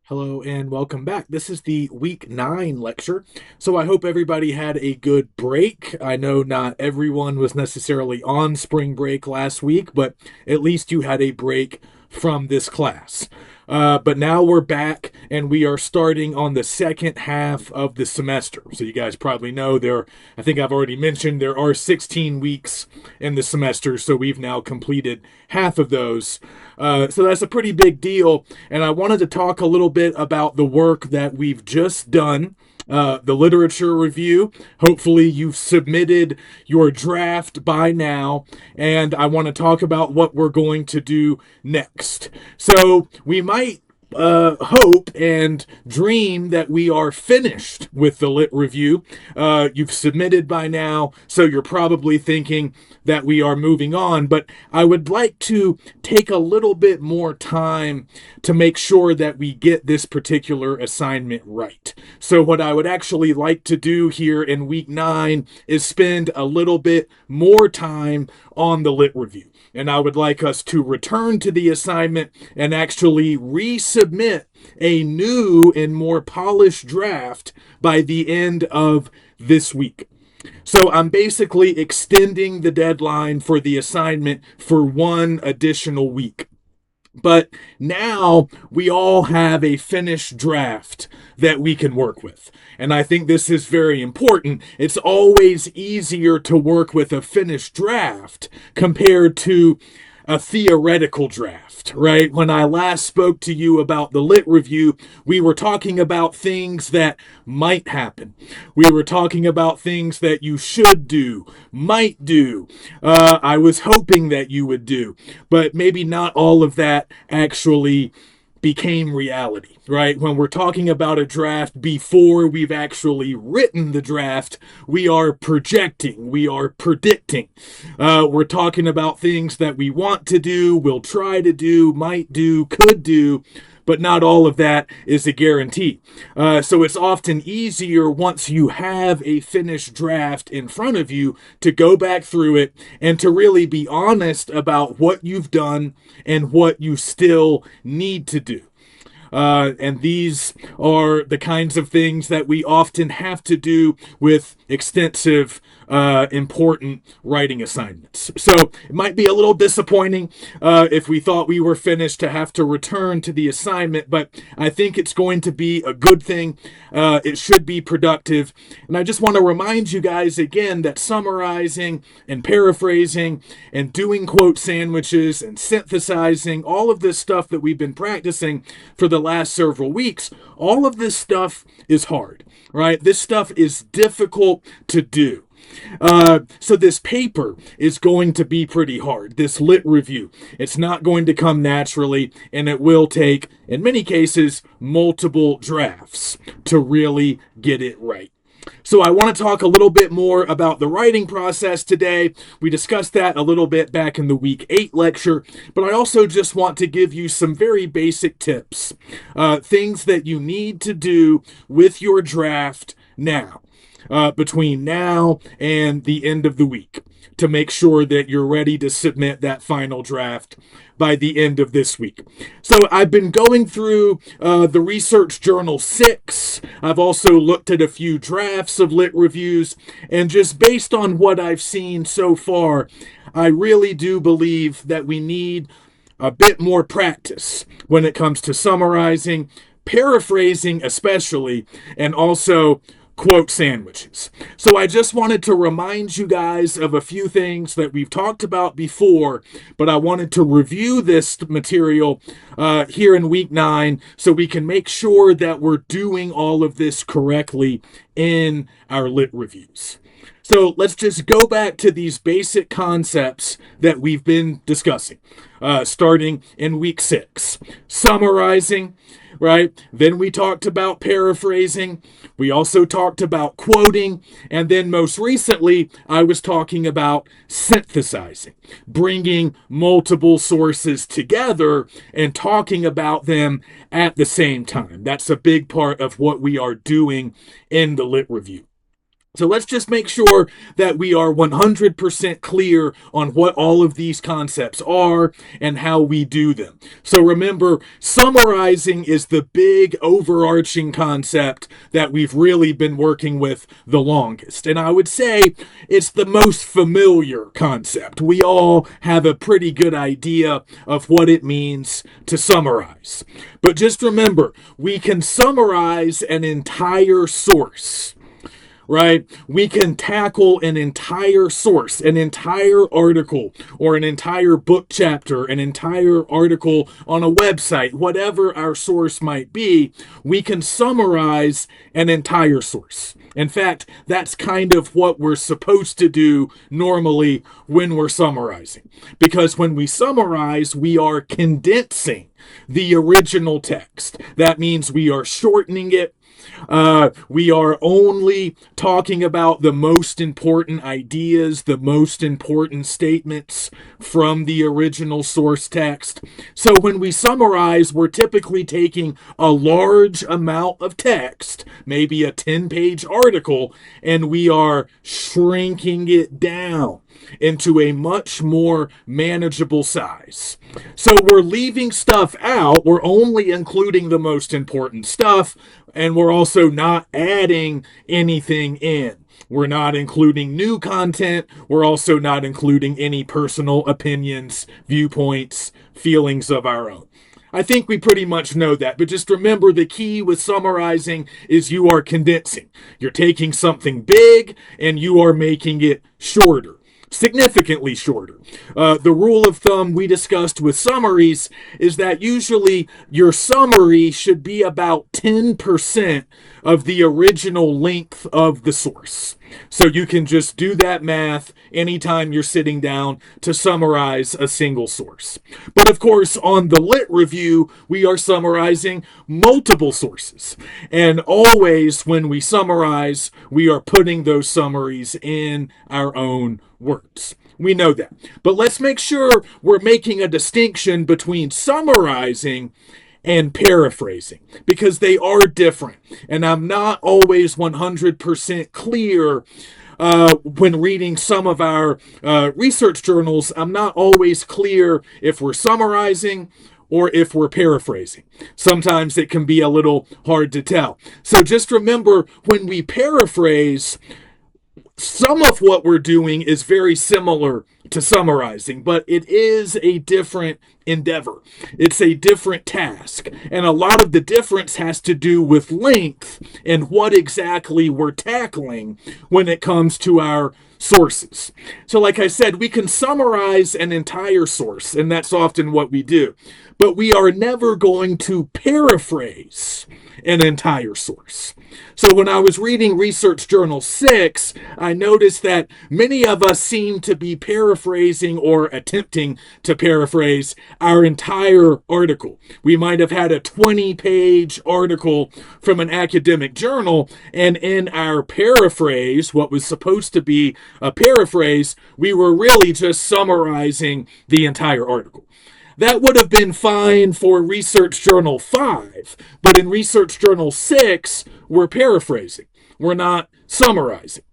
Hello and welcome back. This is the week 9 lecture. So I hope everybody had a good break. I know not everyone was necessarily on spring break last week, but at least you had a break from this class. But now we're back and we are starting on the second half of the semester. So you guys probably know I think I've already mentioned there are 16 weeks in the semester. So we've now completed half of those. So that's a pretty big deal. And I wanted to talk a little bit about the work that we've just done. The literature review. Hopefully, you've submitted your draft by now, and I want to talk about what we're going to do next. So, we might hope and dream that we are finished with the lit review. You've submitted by now, so you're probably thinking that we are moving on, but I would like to take a little bit more time to make sure that we get this particular assignment right. So what I would actually like to do here in week 9 is spend a little bit more time on the lit review. And I would like us to return to the assignment and actually resubmit a new and more polished draft by the end of this week. So I'm basically extending the deadline for the assignment for one additional week. But now we all have a finished draft that we can work with. And I think this is very important. It's always easier to work with a finished draft compared to a theoretical draft, right? When I last spoke to you about the lit review, we were talking about things that might happen. We were talking about things that you should do, might do. I was hoping that you would do, but maybe not all of that actually became reality, right? When we're talking about a draft before we've actually written the draft, we are projecting, we are predicting. We're talking about things that we want to do, will try to do, might do, could do, but not all of that is a guarantee. So it's often easier once you have a finished draft in front of you to go back through it and to really be honest about what you've done and what you still need to do. And these are the kinds of things that we often have to do with extensive, important writing assignments. So it might be a little disappointing if we thought we were finished to have to return to the assignment, but I think it's going to be a good thing. It should be productive. And I just want to remind you guys again that summarizing and paraphrasing and doing quote sandwiches and synthesizing, all of this stuff that we've been practicing for the last several weeks, all of this stuff is hard, right? This stuff is difficult to do. So this paper is going to be pretty hard. This lit review, it's not going to come naturally, and it will take, in many cases, multiple drafts to really get it right. So I want to talk a little bit more about the writing process today. We discussed that a little bit back in the week 8 lecture, but I also just want to give you some very basic tips, things that you need to do with your draft now. Between now and the end of the week to make sure that you're ready to submit that final draft by the end of this week. So I've been going through the Research Journal 6. I've also looked at a few drafts of lit reviews, and just based on what I've seen so far, I really do believe that we need a bit more practice when it comes to summarizing, paraphrasing especially, and also quote sandwiches. So I just wanted to remind you guys of a few things that we've talked about before, but I wanted to review this material here in week 9 so we can make sure that we're doing all of this correctly in our lit reviews. So let's just go back to these basic concepts that we've been discussing, starting in week 6. Summarizing, right? Then we talked about paraphrasing. We also talked about quoting. And then most recently, I was talking about synthesizing, bringing multiple sources together and talking about them at the same time. That's a big part of what we are doing in the lit review. So let's just make sure that we are 100% clear on what all of these concepts are and how we do them. So remember, summarizing is the big overarching concept that we've really been working with the longest. And I would say it's the most familiar concept. We all have a pretty good idea of what it means to summarize. But just remember, we can summarize an entire source, right? We can tackle an entire source, an entire article, or an entire book chapter, an entire article on a website, whatever our source might be. We can summarize an entire source. In fact, that's kind of what we're supposed to do normally when we're summarizing. Because when we summarize, we are condensing the original text. That means we are shortening it. We are only talking about the most important ideas, the most important statements from the original source text. So when we summarize, we're typically taking a large amount of text, maybe a 10-page article, and we are shrinking it down into a much more manageable size. So we're leaving stuff out. We're only including the most important stuff, and we're also not adding anything in. We're not including new content. We're also not including any personal opinions, viewpoints, feelings of our own. I think we pretty much know that, but just remember the key with summarizing is you are condensing. You're taking something big and you are making it shorter. Significantly shorter. The rule of thumb we discussed with summaries is that usually your summary should be about 10% of the original length of the source. So you can just do that math anytime you're sitting down to summarize a single source. But of course, on the Lit Review, we are summarizing multiple sources. And always when we summarize, we are putting those summaries in our own words. We know that. But let's make sure we're making a distinction between summarizing and paraphrasing, because they are different. And I'm not always 100% clear when reading some of our research journals. I'm not always clear if we're summarizing or if we're paraphrasing. Sometimes it can be a little hard to tell. So just remember, when we paraphrase, some of what we're doing is very similar to summarizing, but it is a different endeavor. It's a different task. And a lot of the difference has to do with length and what exactly we're tackling when it comes to our sources. So like I said, we can summarize an entire source, and that's often what we do. But we are never going to paraphrase an entire source. So when I was reading Research Journal 6, I noticed that many of us seem to be paraphrasing or attempting to paraphrase our entire article. We might have had a 20-page article from an academic journal, and in our paraphrase, what was supposed to be a paraphrase, we were really just summarizing the entire article. That would have been fine for Research Journal 5, but in Research Journal 6, we're paraphrasing. We're not summarizing.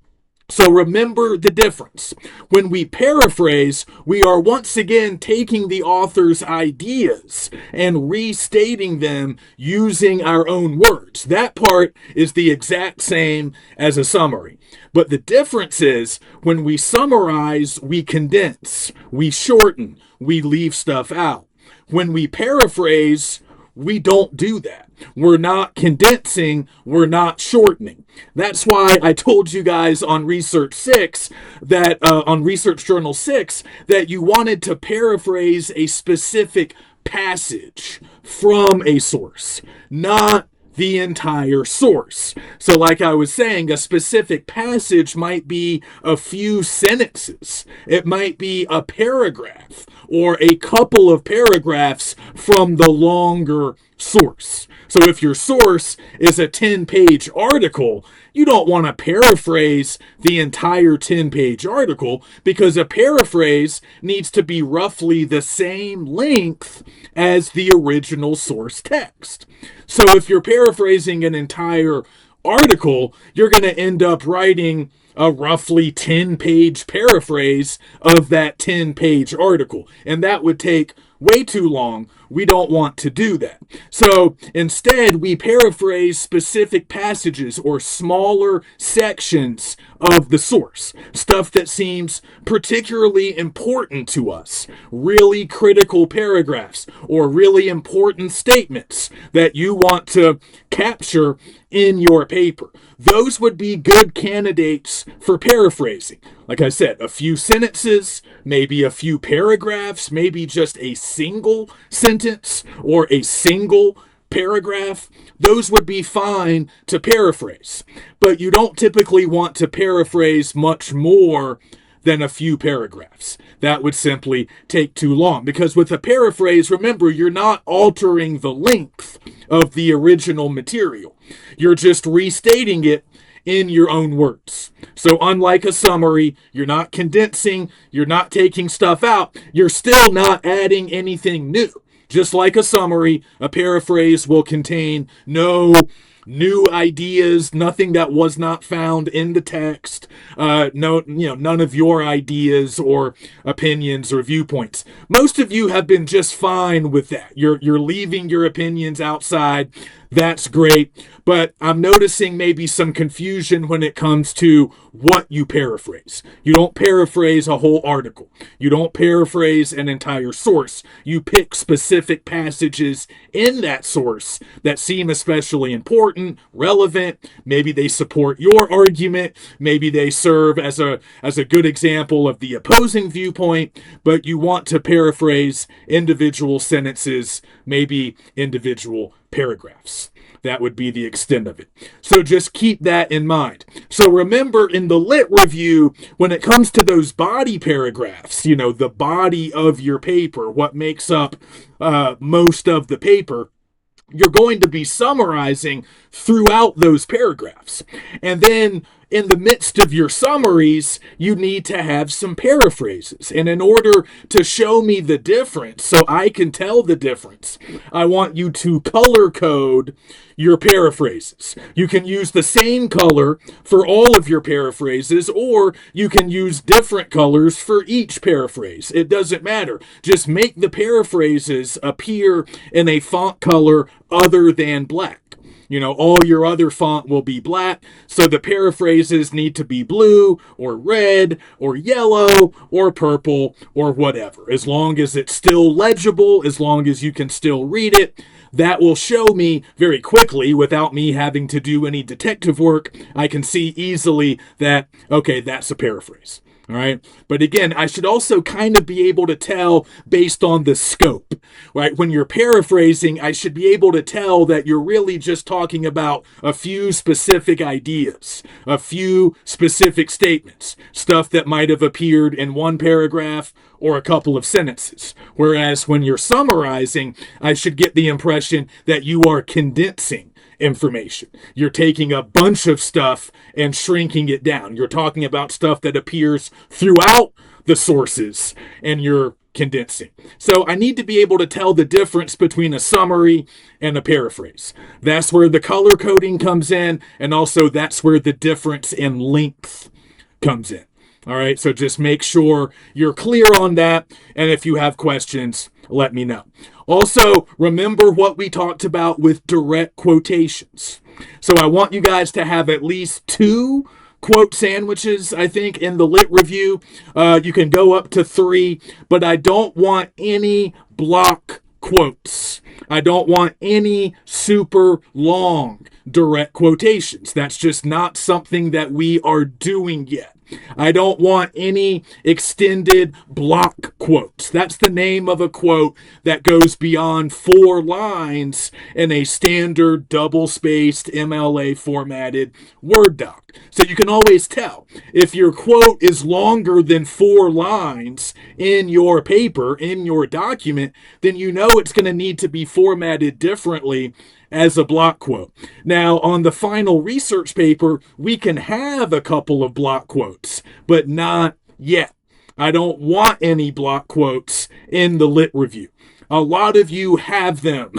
So remember the difference. When we paraphrase, we are once again taking the author's ideas and restating them using our own words. That part is the exact same as a summary. But the difference is when we summarize, we condense, we shorten, we leave stuff out. When we paraphrase, we don't do that. We're not condensing, we're not shortening. That's why I told you guys on Research 6 that on Research Journal 6 that you wanted to paraphrase a specific passage from a source, not the entire source. So like I was saying, a specific passage might be a few sentences. It might be a paragraph or a couple of paragraphs from the longer source. So if your source is a 10-page article, you don't want to paraphrase the entire 10-page article, because a paraphrase needs to be roughly the same length as the original source text. So if you're paraphrasing an entire article, you're going to end up writing a roughly 10-page paraphrase of that 10-page article. And that would take way too long. We don't want to do that. So instead, we paraphrase specific passages or smaller sections of the source, stuff that seems particularly important to us, really critical paragraphs or really important statements that you want to capture in your paper. Those would be good candidates for paraphrasing. Like I said, a few sentences, maybe a few paragraphs, maybe just a single sentence or a single paragraph. Those would be fine to paraphrase. But you don't typically want to paraphrase much more than a few paragraphs. That would simply take too long. Because with a paraphrase, remember, you're not altering the length of the original material. You're just restating it in your own words. So unlike a summary, you're not condensing, you're not taking stuff out, you're still not adding anything new. Just like a summary, a paraphrase will contain no new ideas, nothing that was not found in the text, none of your ideas or opinions or viewpoints. Most of you have been just fine with that. You're leaving your opinions outside. That's great. But I'm noticing maybe some confusion when it comes to what you paraphrase. You don't paraphrase a whole article. You don't paraphrase an entire source. You pick specific passages in that source that seem especially important, relevant. Maybe they support your argument. Maybe they serve as a good example of the opposing viewpoint, but you want to paraphrase individual sentences, maybe individual paragraphs. That would be the extent of it. So just keep that in mind. So remember, in the lit review, when it comes to those body paragraphs, the body of your paper, what makes up most of the paper, you're going to be summarizing throughout those paragraphs. And then in the midst of your summaries, you need to have some paraphrases. And in order to show me the difference, so I can tell the difference, I want you to color code your paraphrases. You can use the same color for all of your paraphrases, or you can use different colors for each paraphrase. It doesn't matter. Just make the paraphrases appear in a font color other than black. All your other font will be black, so the paraphrases need to be blue or red or yellow or purple or whatever. As long as it's still legible, as long as you can still read it, that will show me very quickly, without me having to do any detective work. I can see easily that, okay, that's a paraphrase. All right. But again, I should also kind of be able to tell based on the scope, right? When you're paraphrasing, I should be able to tell that you're really just talking about a few specific ideas, a few specific statements, stuff that might have appeared in one paragraph or a couple of sentences. Whereas when you're summarizing, I should get the impression that you are condensing information. You're taking a bunch of stuff and shrinking it down. You're talking about stuff that appears throughout the sources, and you're condensing. So I need to be able to tell the difference between a summary and a paraphrase. That's where the color coding comes in, and also that's where the difference in length comes in. All right, so just make sure you're clear on that, and if you have questions, let me know. Also, remember what we talked about with direct quotations. So I want you guys to have at least 2 quote sandwiches, I think, in the lit review. You can go up to 3, but I don't want any block quotes. I don't want any super long direct quotations. That's just not something that we are doing yet. I don't want any extended block quotes. That's the name of a quote that goes beyond 4 lines in a standard double-spaced MLA formatted Word doc. So you can always tell if your quote is longer than 4 lines in your paper, in your document, then you know it's going to need to be formatted differently as a block quote. Now, on the final research paper, we can have a couple of block quotes, but not yet. I don't want any block quotes in the lit review. A lot of you have them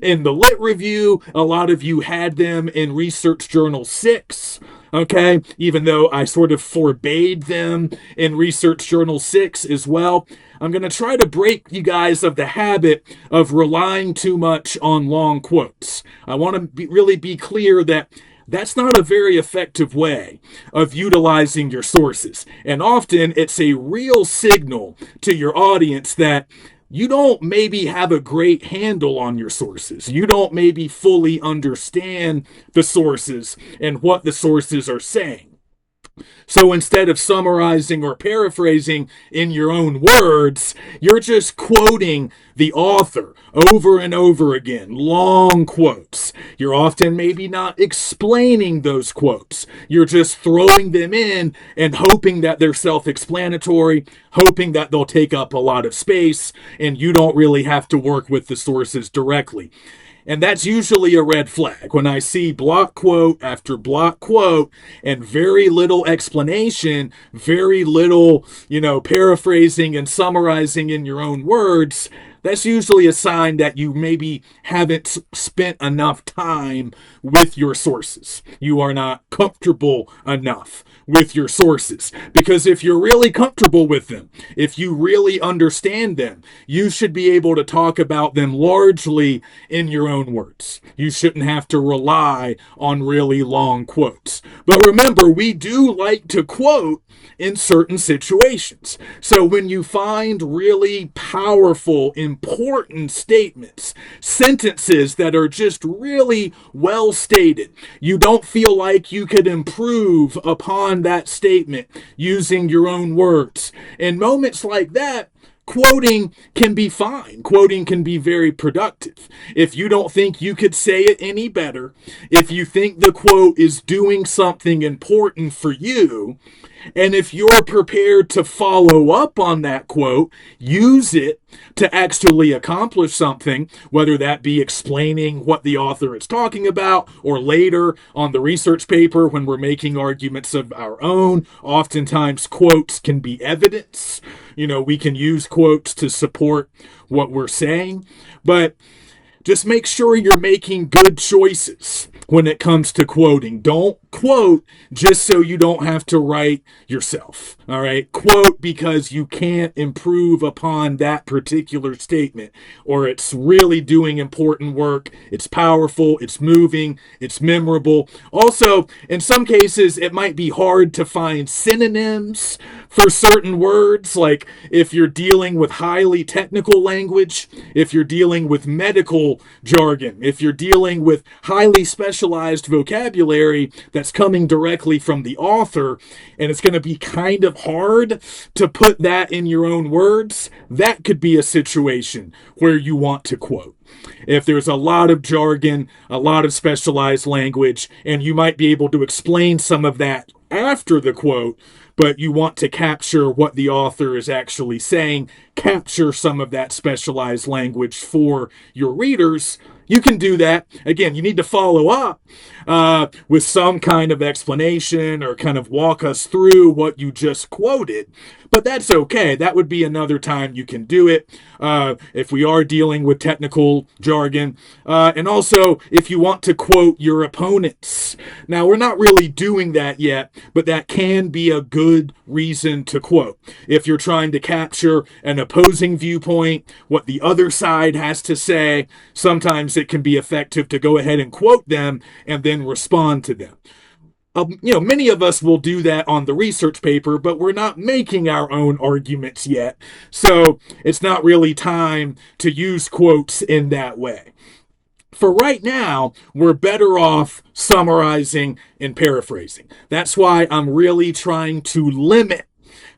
in the lit review. A lot of you had them in Research Journal 6. Okay, even though I sort of forbade them in Research Journal 6 as well. I'm going to try to break you guys of the habit of relying too much on long quotes. I want to really be clear that that's not a very effective way of utilizing your sources. And often it's a real signal to your audience that you don't maybe have a great handle on your sources. You don't maybe fully understand the sources and what the sources are saying. So instead of summarizing or paraphrasing in your own words, you're just quoting the author over and over again, long quotes. You're often maybe not explaining those quotes. You're just throwing them in and hoping that they're self-explanatory, hoping that they'll take up a lot of space, and you don't really have to work with the sources directly. And that's usually a red flag. When I see block quote after block quote and very little explanation, very little, paraphrasing and summarizing in your own words, that's usually a sign that you maybe haven't spent enough time with your sources. You are not comfortable enough with your sources. Because if you're really comfortable with them, if you really understand them, you should be able to talk about them largely in your own words. You shouldn't have to rely on really long quotes. But remember, we do like to quote in certain situations. So when you find really powerful, important statements, sentences that are just really well stated, you don't feel like you could improve upon that statement using your own words. In moments like that, quoting can be fine. Quoting can be very productive. If you don't think you could say it any better, if you think the quote is doing something important for you, and if you're prepared to follow up on that quote, use it to actually accomplish something, whether that be explaining what the author is talking about, or later on the research paper when we're making arguments of our own, oftentimes quotes can be evidence. We can use quotes to support what we're saying, but just make sure you're making good choices when it comes to quoting. Don't quote just so you don't have to write yourself. All right? Quote because you can't improve upon that particular statement, or it's really doing important work. It's powerful, it's moving, it's memorable. Also, in some cases, it might be hard to find synonyms for certain words, like if you're dealing with highly technical language, if you're dealing with medical jargon, if you're dealing with highly specialized vocabulary that's coming directly from the author, and it's going to be kind of hard to put that in your own words, that could be a situation where you want to quote. If there's a lot of jargon, a lot of specialized language, and you might be able to explain some of that after the quote, but you want to capture what the author is actually saying, capture some of that specialized language for your readers, you can do that. Again, you need to follow up with some kind of explanation or kind of walk us through what you just quoted. But that's okay. That would be another time you can do it if we are dealing with technical jargon. And also, if you want to quote your opponents. Now, we're not really doing that yet, but that can be a good reason to quote. If you're trying to capture an opposing viewpoint, what the other side has to say, sometimes it can be effective to go ahead and quote them and then respond to them. Many of us will do that on the research paper, but we're not making our own arguments yet. So it's not really time to use quotes in that way. For right now, we're better off summarizing and paraphrasing. That's why I'm really trying to limit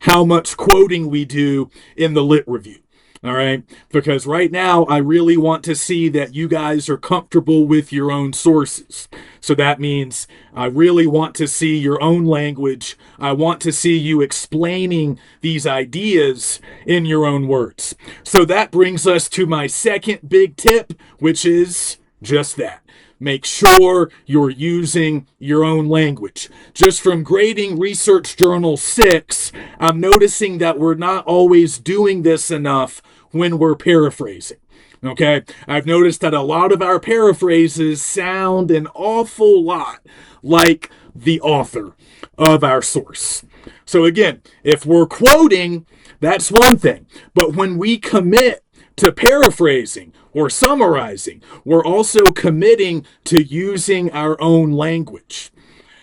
how much quoting we do in the lit review. All right, because right now I really want to see that you guys are comfortable with your own sources. So that means I really want to see your own language. I want to see you explaining these ideas in your own words. So that brings us to my second big tip, which is just that. Make sure you're using your own language. Just from grading Research Journal 6, I'm noticing that we're not always doing this enough when we're paraphrasing. Okay, I've noticed that a lot of our paraphrases sound an awful lot like the author of our source. So again, if we're quoting, that's one thing. But when we commit to paraphrasing or summarizing, we're also committing to using our own language.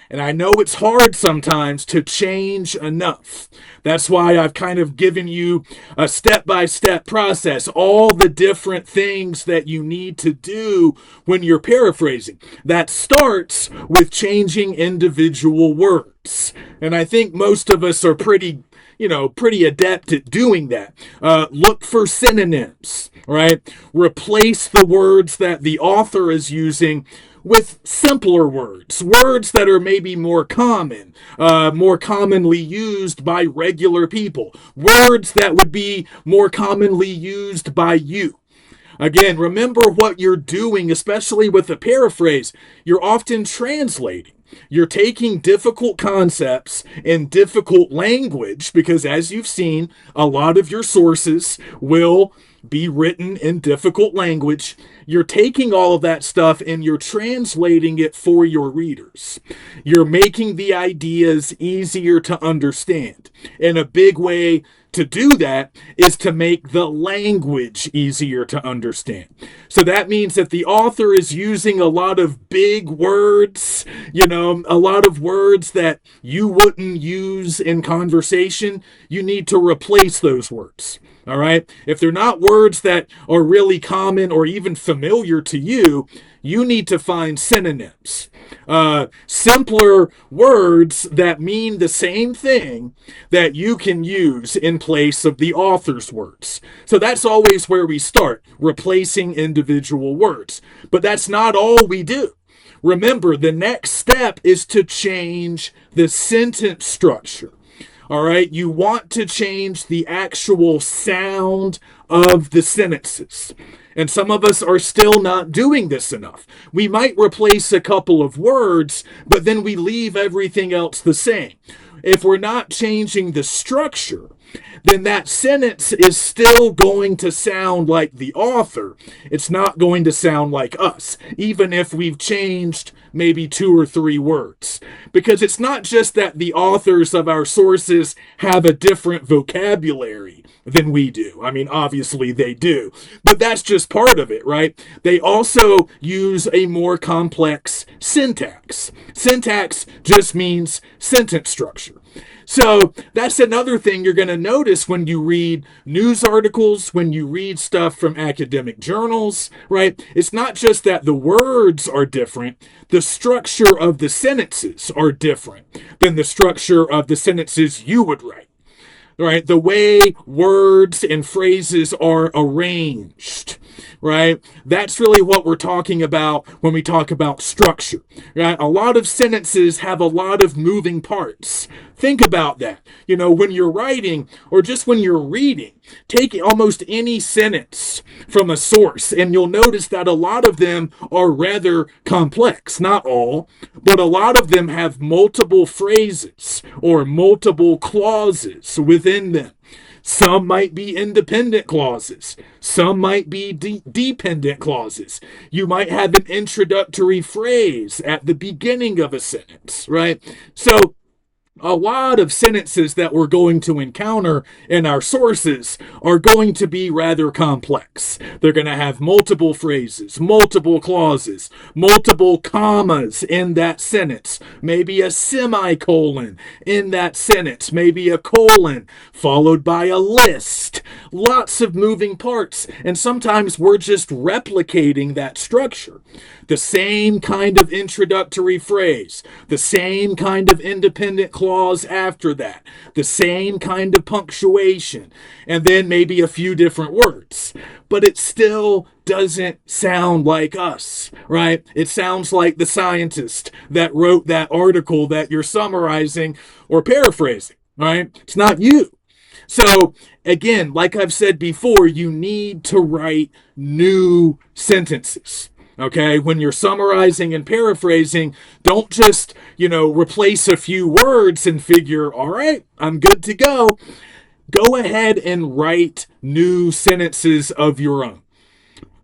And I know it's hard sometimes to change enough. That's why I've kind of given you a step-by-step process, all the different things that you need to do when you're paraphrasing. That starts with changing individual words. And I think most of us are pretty adept at doing that. Look for synonyms, right? Replace the words that the author is using with simpler words, words that are maybe more common, more commonly used by regular people, words that would be more commonly used by you. Again, remember what you're doing, especially with a paraphrase. You're often translating. You're taking difficult concepts in difficult language because, as you've seen, a lot of your sources will be written in difficult language. You're taking all of that stuff and you're translating it for your readers. You're making the ideas easier to understand. And a big way to do that is to make the language easier to understand. So that means that the author is using a lot of big words, a lot of words that you wouldn't use in conversation. You need to replace those words. All right. If they're not words that are really common or even familiar to you, you need to find synonyms. Simpler words that mean the same thing that you can use in place of the author's words. So that's always where we start, replacing individual words. But that's not all we do. Remember, the next step is to change the sentence structure. All right, you want to change the actual sound of the sentences. And some of us are still not doing this enough. We might replace a couple of words, but then we leave everything else the same. If we're not changing the structure, then that sentence is still going to sound like the author. It's not going to sound like us, even if we've changed maybe 2 or 3 words. Because it's not just that the authors of our sources have a different vocabulary than we do. I mean, obviously they do. But that's just part of it, right? They also use a more complex syntax. Syntax just means sentence structure. So that's another thing you're going to notice when you read news articles, when you read stuff from academic journals, right? It's not just that the words are different, the structure of the sentences are different than the structure of the sentences you would write. Right? The way words and phrases are arranged, right? That's really what we're talking about when we talk about structure, right? A lot of sentences have a lot of moving parts. Think about that. When you're writing or just when you're reading, take almost any sentence from a source and you'll notice that a lot of them are rather complex. Not all, but a lot of them have multiple phrases or multiple clauses within them. Some might be independent clauses. Some might be dependent clauses. You might have an introductory phrase at the beginning of a sentence, right? So a lot of sentences that we're going to encounter in our sources are going to be rather complex. They're going to have multiple phrases, multiple clauses, multiple commas in that sentence, maybe a semicolon in that sentence, maybe a colon followed by a list. Lots of moving parts, and sometimes we're just replicating that structure. The same kind of introductory phrase, the same kind of independent clause after that, the same kind of punctuation, and then maybe a few different words. But it still doesn't sound like us, right? It sounds like the scientist that wrote that article that you're summarizing or paraphrasing, right? It's not you. So again, like I've said before, you need to write new sentences. Okay, when you're summarizing and paraphrasing, don't just, replace a few words and figure, all right, I'm good to go. Go ahead and write new sentences of your own.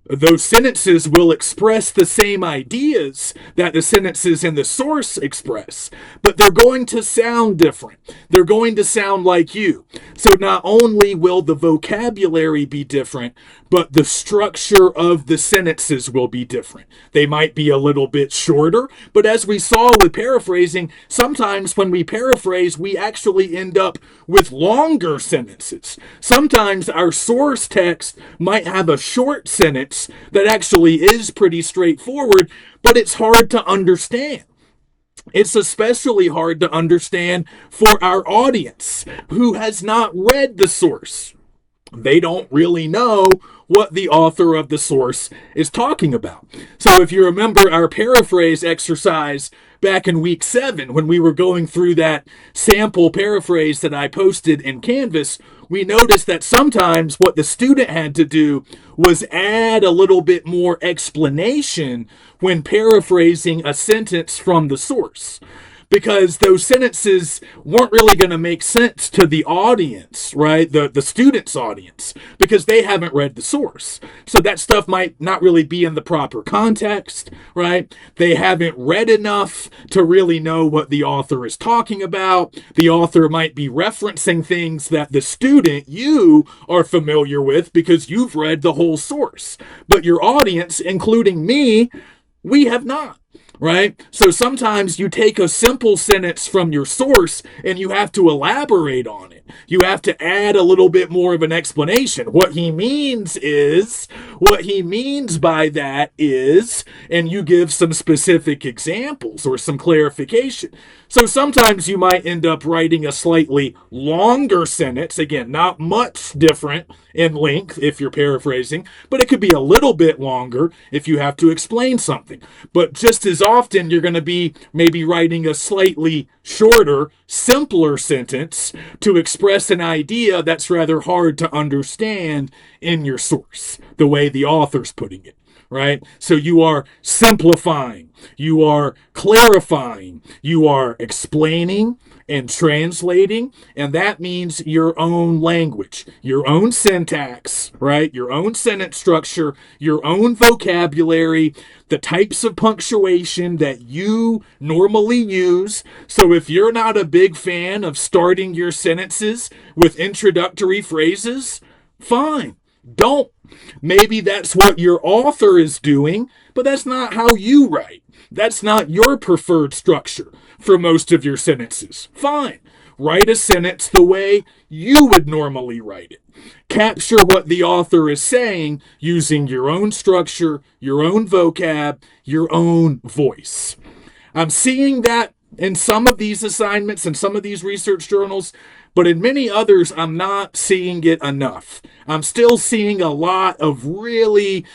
Those sentences will express the same ideas that the sentences in the source express, but they're going to sound different. They're going to sound like you. So not only will the vocabulary be different, but the structure of the sentences will be different. They might be a little bit shorter, but as we saw with paraphrasing, sometimes when we paraphrase, we actually end up with longer sentences. Sometimes our source text might have a short sentence that actually is pretty straightforward, but it's hard to understand. It's especially hard to understand for our audience who has not read the source. They don't really know what the author of the source is talking about. So if you remember our paraphrase exercise back in week 7, when we were going through that sample paraphrase that I posted in Canvas, we noticed that sometimes what the student had to do was add a little bit more explanation when paraphrasing a sentence from the source, because those sentences weren't really going to make sense to the audience, right? The student's audience, because they haven't read the source. So that stuff might not really be in the proper context, right? They haven't read enough to really know what the author is talking about. The author might be referencing things that the student, you, are familiar with because you've read the whole source. But your audience, including me, we have not. Right? So sometimes you take a simple sentence from your source and you have to elaborate on it. You have to add a little bit more of an explanation. What he means by that is, and you give some specific examples or some clarification. So sometimes you might end up writing a slightly longer sentence. Again, not much different in length if you're paraphrasing, but it could be a little bit longer if you have to explain something. But just as often, you're going to be maybe writing a slightly shorter, simpler sentence to express an idea that's rather hard to understand in your source, the way the author's putting it. Right? So you are simplifying, you are clarifying, you are explaining and translating, and that means your own language, your own syntax, right? Your own sentence structure, your own vocabulary, the types of punctuation that you normally use. So if you're not a big fan of starting your sentences with introductory phrases, fine. Don't. Maybe that's what your author is doing, but that's not how you write. That's not your preferred structure for most of your sentences. Fine. Write a sentence the way you would normally write it. Capture what the author is saying using your own structure, your own vocab, your own voice. I'm seeing that in some of these assignments and some of these research journals, but in many others, I'm not seeing it enough. I'm still seeing a lot of really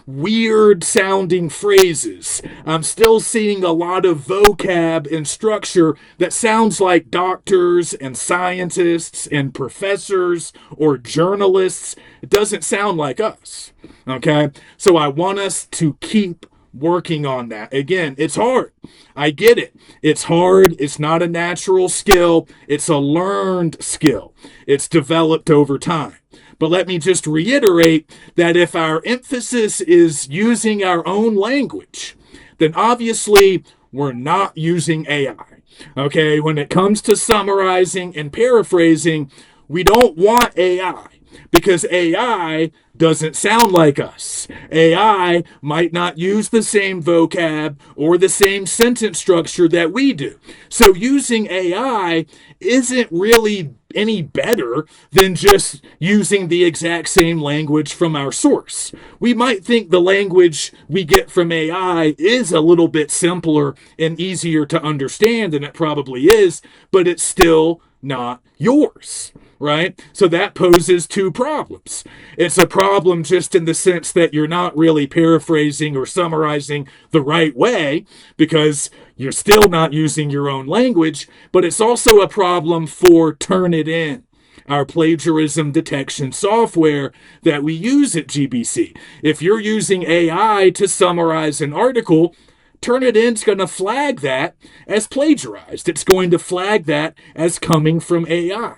weird sounding phrases. I'm still seeing a lot of vocab and structure that sounds like doctors and scientists and professors or journalists. It doesn't sound like us. Okay? So I want us to keep working on that. Again, it's hard. I get it. It's hard. It's not a natural skill. It's a learned skill. It's developed over time. But let me just reiterate that if our emphasis is using our own language, then obviously we're not using AI. Okay, when it comes to summarizing and paraphrasing, we don't want AI because AI doesn't sound like us. AI might not use the same vocab or the same sentence structure that we do. So using AI isn't really any better than just using the exact same language from our source. We might think the language we get from AI is a little bit simpler and easier to understand, and it probably is, but it's still not yours. Right? So that poses two problems. It's a problem just in the sense that you're not really paraphrasing or summarizing the right way because you're still not using your own language, but it's also a problem for Turnitin, our plagiarism detection software that we use at GBC. If you're using AI to summarize an article, Turnitin's going to flag that as plagiarized. It's going to flag that as coming from AI.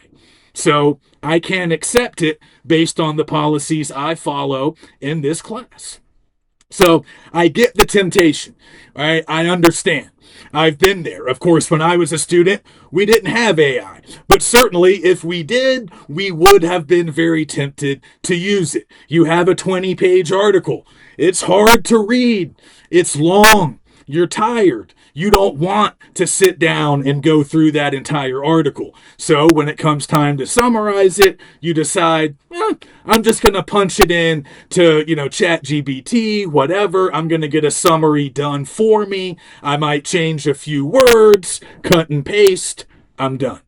So I can't accept it based on the policies I follow in this class. So I get the temptation, right? I understand. I've been there. Of course, when I was a student, we didn't have AI. But certainly, if we did, we would have been very tempted to use it. You have a 20-page article. It's hard to read. It's long. You're tired. You don't want to sit down and go through that entire article. So when it comes time to summarize it, you decide, I'm just going to punch it in to, Chat GBT, whatever. I'm going to get a summary done for me. I might change a few words, cut and paste. I'm done.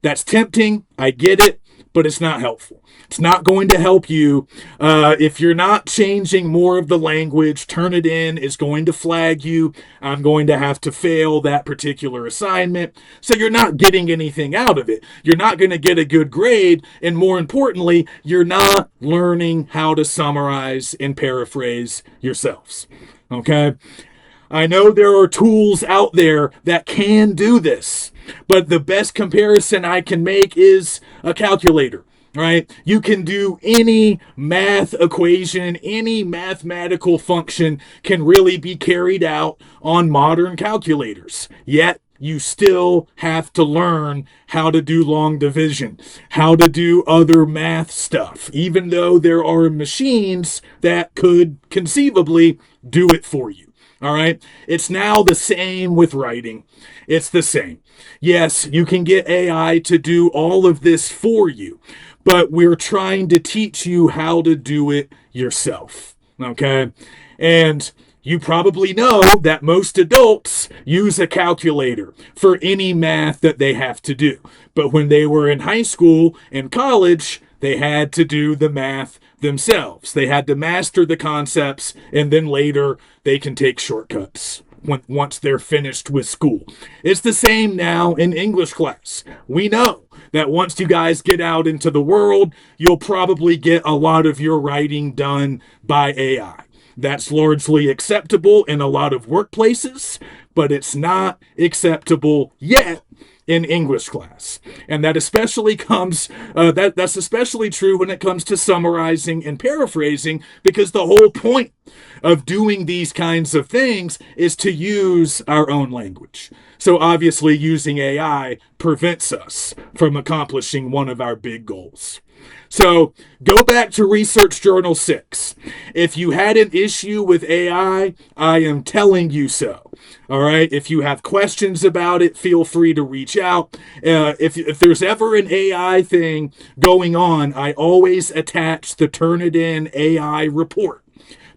That's tempting. I get it, but it's not helpful. It's not going to help you. If you're not changing more of the language, Turnitin is going to flag you. I'm going to have to fail that particular assignment. So you're not getting anything out of it. You're not going to get a good grade. And more importantly, you're not learning how to summarize and paraphrase yourselves. Okay? I know there are tools out there that can do this, but the best comparison I can make is a calculator, right? You can do any math equation, any mathematical function can really be carried out on modern calculators. Yet, you still have to learn how to do long division, how to do other math stuff, even though there are machines that could conceivably do it for you. All right. It's now the same with writing. It's the same. Yes, you can get AI to do all of this for you, but we're trying to teach you how to do it yourself. Okay. And you probably know that most adults use a calculator for any math that they have to do. But when they were in high school and college, they had to do the math themselves. They had to master the concepts, and then later they can take shortcuts once they're finished with school. It's the same now in English class. We know that once you guys get out into the world, you'll probably get a lot of your writing done by AI. That's largely acceptable in a lot of workplaces, but it's not acceptable yet in English class. And that especially that's especially true when it comes to summarizing and paraphrasing, because the whole point of doing these kinds of things is to use our own language. So obviously using AI prevents us from accomplishing one of our big goals. So go back to Research Journal 6. If you had an issue with AI, I am telling you so. All right. If you have questions about it, feel free to reach out. If there's ever an AI thing going on, I always attach the Turnitin AI report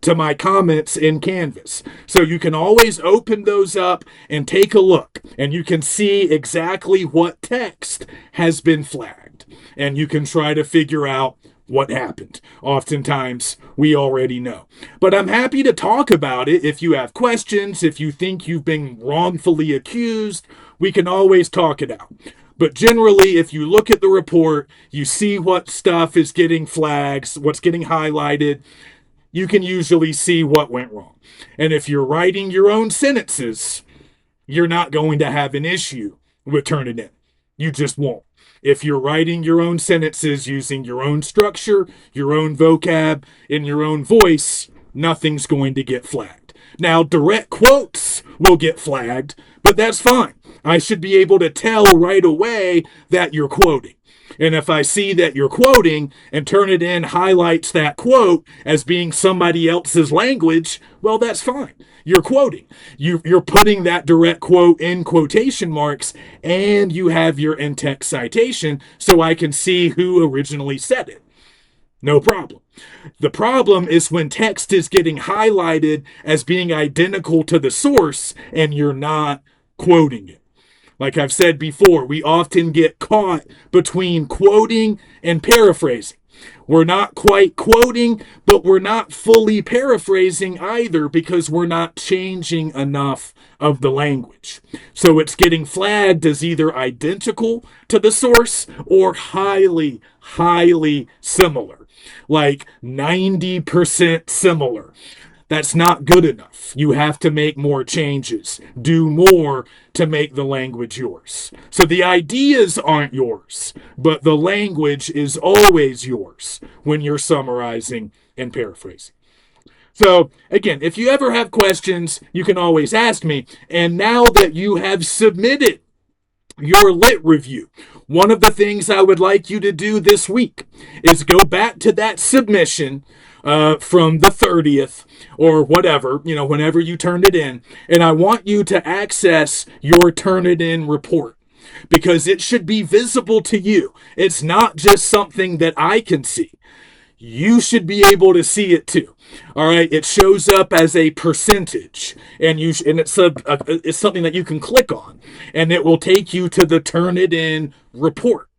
to my comments in Canvas. So you can always open those up and take a look, and you can see exactly what text has been flagged. And you can try to figure out what happened. Oftentimes, we already know. But I'm happy to talk about it if you have questions, if you think you've been wrongfully accused, we can always talk it out. But generally, if you look at the report, you see what stuff is getting flagged, what's getting highlighted, you can usually see what went wrong. And if you're writing your own sentences, you're not going to have an issue with Turnitin. You just won't. If you're writing your own sentences using your own structure, your own vocab, in your own voice, nothing's going to get flagged. Now, direct quotes will get flagged, but that's fine. I should be able to tell right away that you're quoting. And if I see that you're quoting and Turnitin highlights that quote as being somebody else's language, well, that's fine. You're quoting. You're putting that direct quote in quotation marks, and you have your in-text citation so I can see who originally said it. No problem. The problem is when text is getting highlighted as being identical to the source and you're not quoting it. Like I've said before, we often get caught between quoting and paraphrasing. We're not quite quoting, but we're not fully paraphrasing either because we're not changing enough of the language. So it's getting flagged as either identical to the source or highly, highly similar, like 90% similar. That's not good enough. You have to make more changes. Do more to make the language yours. So the ideas aren't yours, but the language is always yours when you're summarizing and paraphrasing. So, again, if you ever have questions, you can always ask me. And now that you have submitted your lit review, one of the things I would like you to do this week is go back to that submission from the 30th or whatever, whenever you turned it in. And I want you to access your turn it in report because it should be visible to you. It's not just something that I can see. You should be able to see it too. All right, it shows up as a percentage, and it's something that you can click on, and it will take you to the Turn It In report.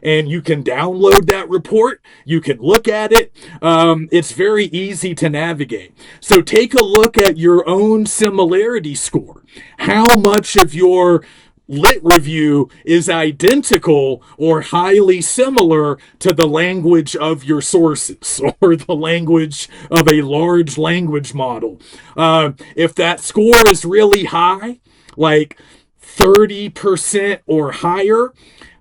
And you can download that report. You can look at it. It's very easy to navigate. So take a look at your own similarity score. How much of your lit review is identical or highly similar to the language of your sources or the language of a large language model. If that score is really high, like 30% or higher,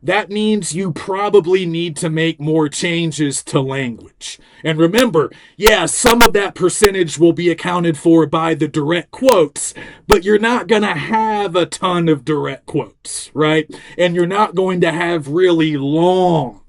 that means you probably need to make more changes to language. And remember, some of that percentage will be accounted for by the direct quotes, but you're not going to have a ton of direct quotes, right? And you're not going to have really long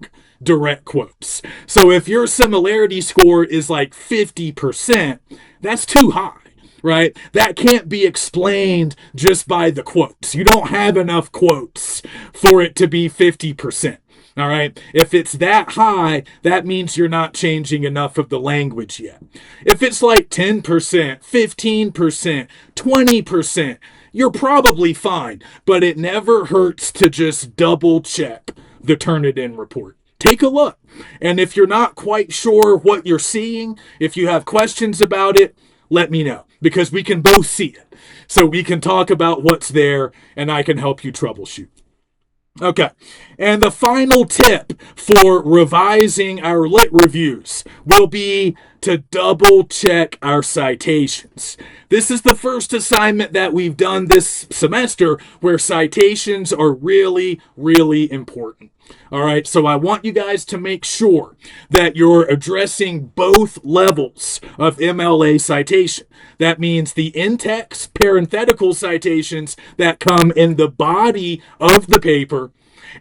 direct quotes. So if your similarity score is like 50%, that's too high. Right? That can't be explained just by the quotes. You don't have enough quotes for it to be 50%. All right? If it's that high, that means you're not changing enough of the language yet. If it's like 10%, 15%, 20%, you're probably fine. But it never hurts to just double check the Turn It In report. Take a look. And if you're not quite sure what you're seeing, if you have questions about it, let me know, because we can both see it. So we can talk about what's there, and I can help you troubleshoot. Okay, and the final tip for revising our lit reviews will be to double check our citations. This is the first assignment that we've done this semester where citations are really, really important. All right, so I want you guys to make sure that you're addressing both levels of MLA citation. That means the in-text parenthetical citations that come in the body of the paper,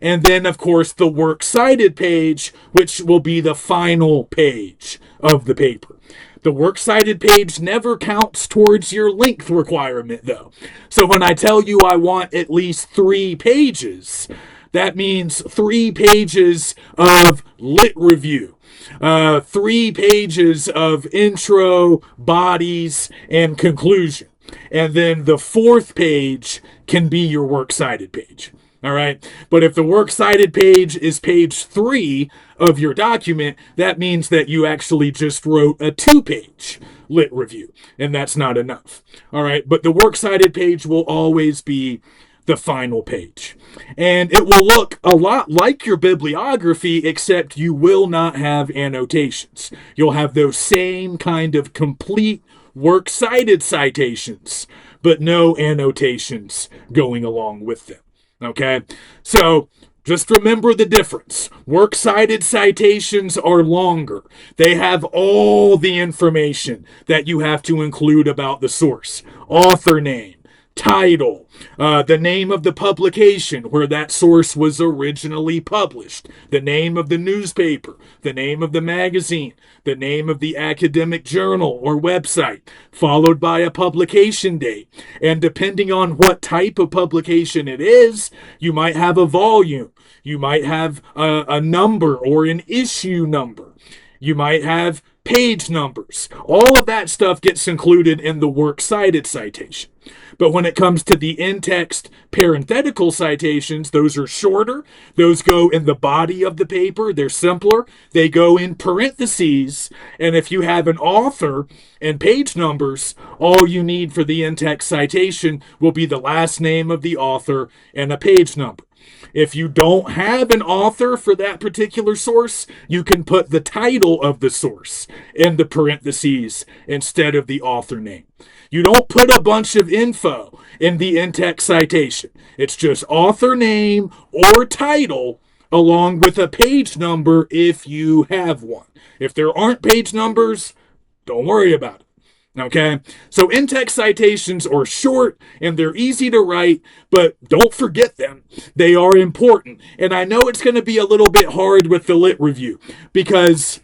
and then, of course, the works cited page, which will be the final page of the paper. The works cited page never counts towards your length requirement, though. So when I tell you I want at least 3 pages, that means 3 pages of lit review, 3 pages of intro, bodies, and conclusion. And then the 4th page can be your works cited page. All right. But if the works cited page is page 3 of your document, that means that you actually just wrote a 2-page lit review, and that's not enough. All right. But the works cited page will always be the final page. And it will look a lot like your bibliography, except you will not have annotations. You'll have those same kind of complete works cited citations, but no annotations going along with them. Okay, so just remember the difference. Works cited citations are longer. They have all the information that you have to include about the source. Author name, title, the name of the publication where that source was originally published, the name of the newspaper, the name of the magazine, the name of the academic journal or website, followed by a publication date. And depending on what type of publication it is, you might have a volume, you might have a number or an issue number, you might have page numbers. All of that stuff gets included in the works cited citation. But when it comes to the in-text parenthetical citations, those are shorter. Those go in the body of the paper. They're simpler. They go in parentheses. And if you have an author and page numbers, all you need for the in-text citation will be the last name of the author and a page number. If you don't have an author for that particular source, you can put the title of the source in the parentheses instead of the author name. You don't put a bunch of info in the in-text citation. It's just author name or title along with a page number if you have one. If there aren't page numbers, don't worry about it. Okay, so in-text citations are short and they're easy to write, but don't forget them. They are important. And I know it's going to be a little bit hard with the lit review because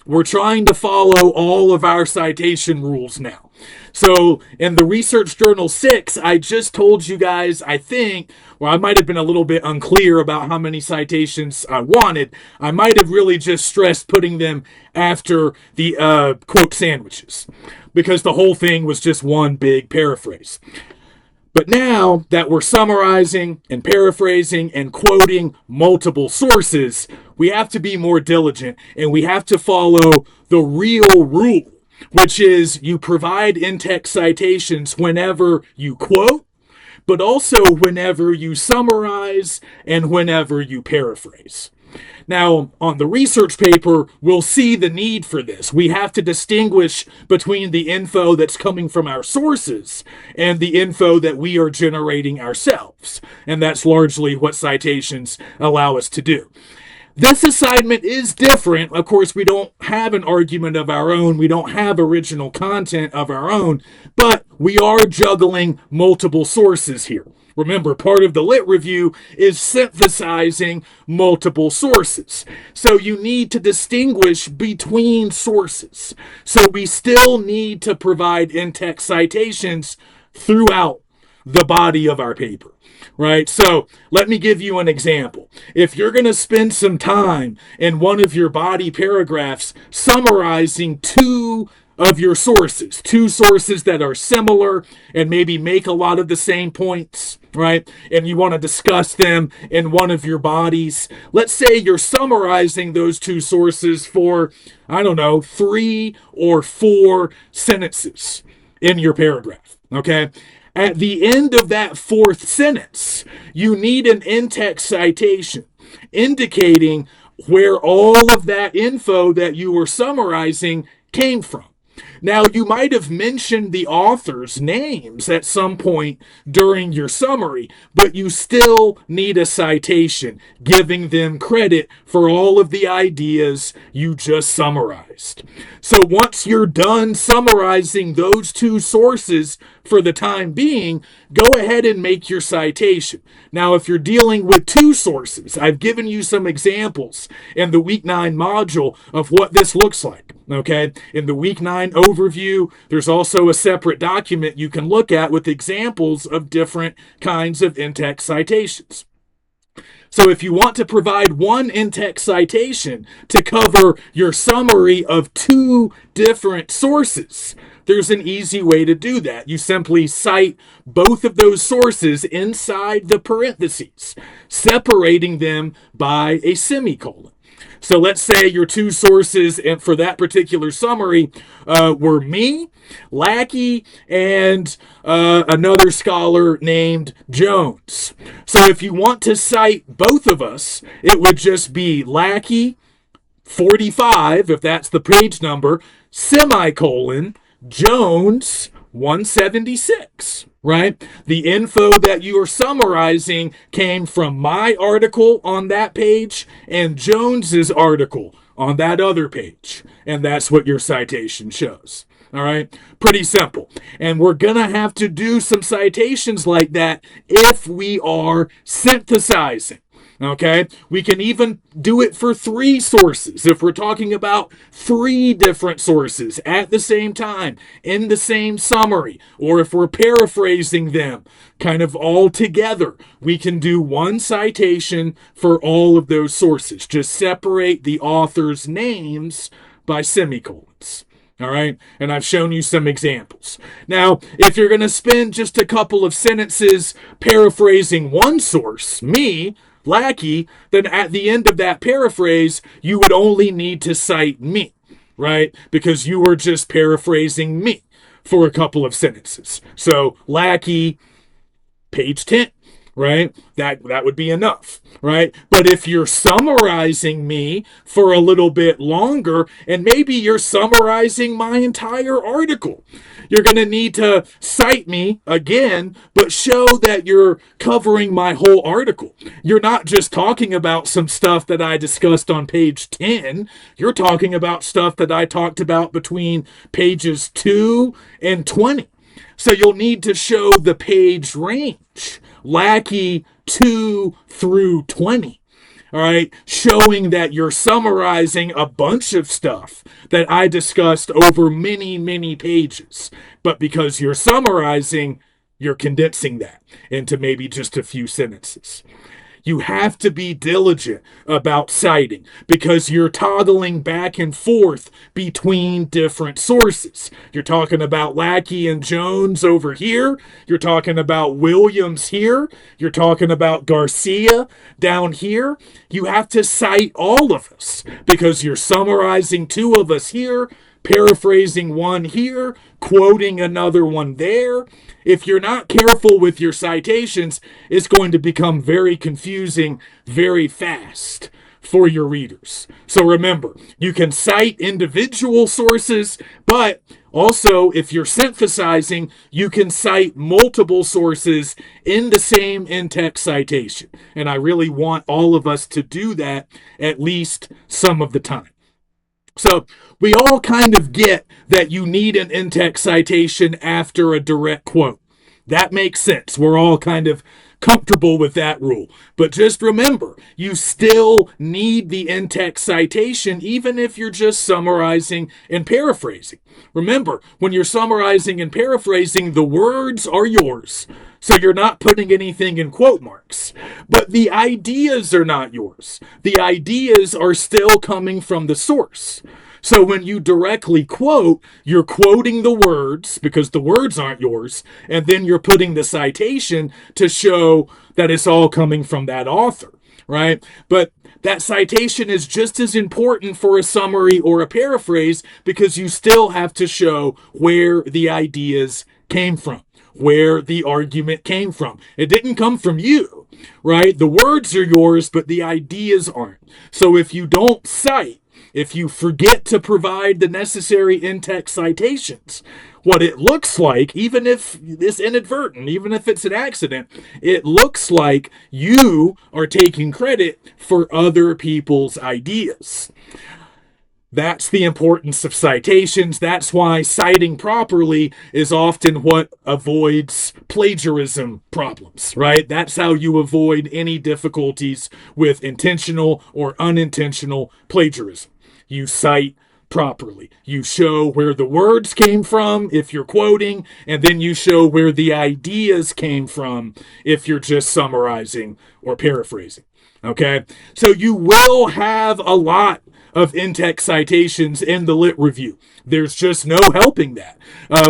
we're trying to follow all of our citation rules now. So in the Research Journal 6, I just told you guys, I think, well, I might have been a little bit unclear about how many citations I wanted. I might have really just stressed putting them after the quote sandwiches because the whole thing was just one big paraphrase. But now that we're summarizing and paraphrasing and quoting multiple sources, we have to be more diligent and we have to follow the real rule, which is you provide in-text citations whenever you quote, but also whenever you summarize and whenever you paraphrase. Now, on the research paper, we'll see the need for this. We have to distinguish between the info that's coming from our sources and the info that we are generating ourselves. And that's largely what citations allow us to do. This assignment is different. Of course, we don't have an argument of our own. We don't have original content of our own, but we are juggling multiple sources here. Remember, part of the lit review is synthesizing multiple sources. So you need to distinguish between sources. So we still need to provide in-text citations throughout the body of our paper. Right? So let me give you an example. If you're going to spend some time in one of your body paragraphs summarizing two of your sources, two sources that are similar and maybe make a lot of the same points, right? And you want to discuss them in one of your bodies. Let's say you're summarizing those two sources for, I don't know, 3 or 4 sentences in your paragraph, okay? At the end of that 4th sentence, you need an in-text citation indicating where all of that info that you were summarizing came from. Now, you might have mentioned the author's names at some point during your summary, but you still need a citation giving them credit for all of the ideas you just summarized. So once you're done summarizing those two sources for the time being, go ahead and make your citation. Now, if you're dealing with 2 sources, I've given you some examples in the Week 9 module of what this looks like. Okay, in the Week 9 overview, there's also a separate document you can look at with examples of different kinds of in-text citations. So if you want to provide one in-text citation to cover your summary of 2 different sources, there's an easy way to do that. You simply cite both of those sources inside the parentheses, separating them by a semicolon. So let's say your 2 sources and for that particular summary were me, Lackey, and another scholar named Jones. So if you want to cite both of us, it would just be Lackey 45, if that's the page number, semicolon, Jones 176, right? The info that you are summarizing came from my article on that page and Jones's article on that other page. And that's what your citation shows. All right, pretty simple. And we're going to have to do some citations like that if we are synthesizing. Okay, we can even do it for 3 sources if we're talking about 3 different sources at the same time in the same summary, or if we're paraphrasing them kind of all together, we can do one citation for all of those sources. Just separate the author's names by semicolons. All right, and I've shown you some examples. Now, if you're going to spend just a couple of sentences paraphrasing one source, me, Lackey, then at the end of that paraphrase, you would only need to cite me, right? Because you were just paraphrasing me for a couple of sentences. So, Lackey, page 10, right? That would be enough, right? But if you're summarizing me for a little bit longer, and maybe you're summarizing my entire article, you're going to need to cite me again, but show that you're covering my whole article. You're not just talking about some stuff that I discussed on page 10. You're talking about stuff that I talked about between pages 2 and 20. So you'll need to show the page range, Lackey 2 through 20. All right, showing that you're summarizing a bunch of stuff that I discussed over many, many pages. But because you're summarizing, you're condensing that into maybe just a few sentences. You have to be diligent about citing because you're toggling back and forth between different sources. You're talking about Lackey and Jones over here. You're talking about Williams here. You're talking about Garcia down here. You have to cite all of us because you're summarizing two of us here, paraphrasing one here, quoting another one there. If you're not careful with your citations, it's going to become very confusing very fast for your readers. So remember, you can cite individual sources, but also if you're synthesizing, you can cite multiple sources in the same in-text citation. And I really want all of us to do that at least some of the time. So we all kind of get that you need an in-text citation after a direct quote. That makes sense. We're all kind of comfortable with that rule. But just remember, you still need the in-text citation even if you're just summarizing and paraphrasing. Remember, when you're summarizing and paraphrasing, the words are yours. So you're not putting anything in quote marks. But the ideas are not yours. The ideas are still coming from the source. So when you directly quote, you're quoting the words because the words aren't yours, and then you're putting the citation to show that it's all coming from that author, right? But that citation is just as important for a summary or a paraphrase because you still have to show where the ideas came from, where the argument came from. It didn't come from you, right? The words are yours, but the ideas aren't. So if you don't cite, if you forget to provide the necessary in-text citations, what it looks like, even if it's inadvertent, even if it's an accident, it looks like you are taking credit for other people's ideas. That's the importance of citations. That's why citing properly is often what avoids plagiarism problems, right? That's how you avoid any difficulties with intentional or unintentional plagiarism. You cite properly. You show where the words came from if you're quoting, and then you show where the ideas came from if you're just summarizing or paraphrasing. Okay? So you will have a lot of in-text citations in the lit review. There's just no helping that.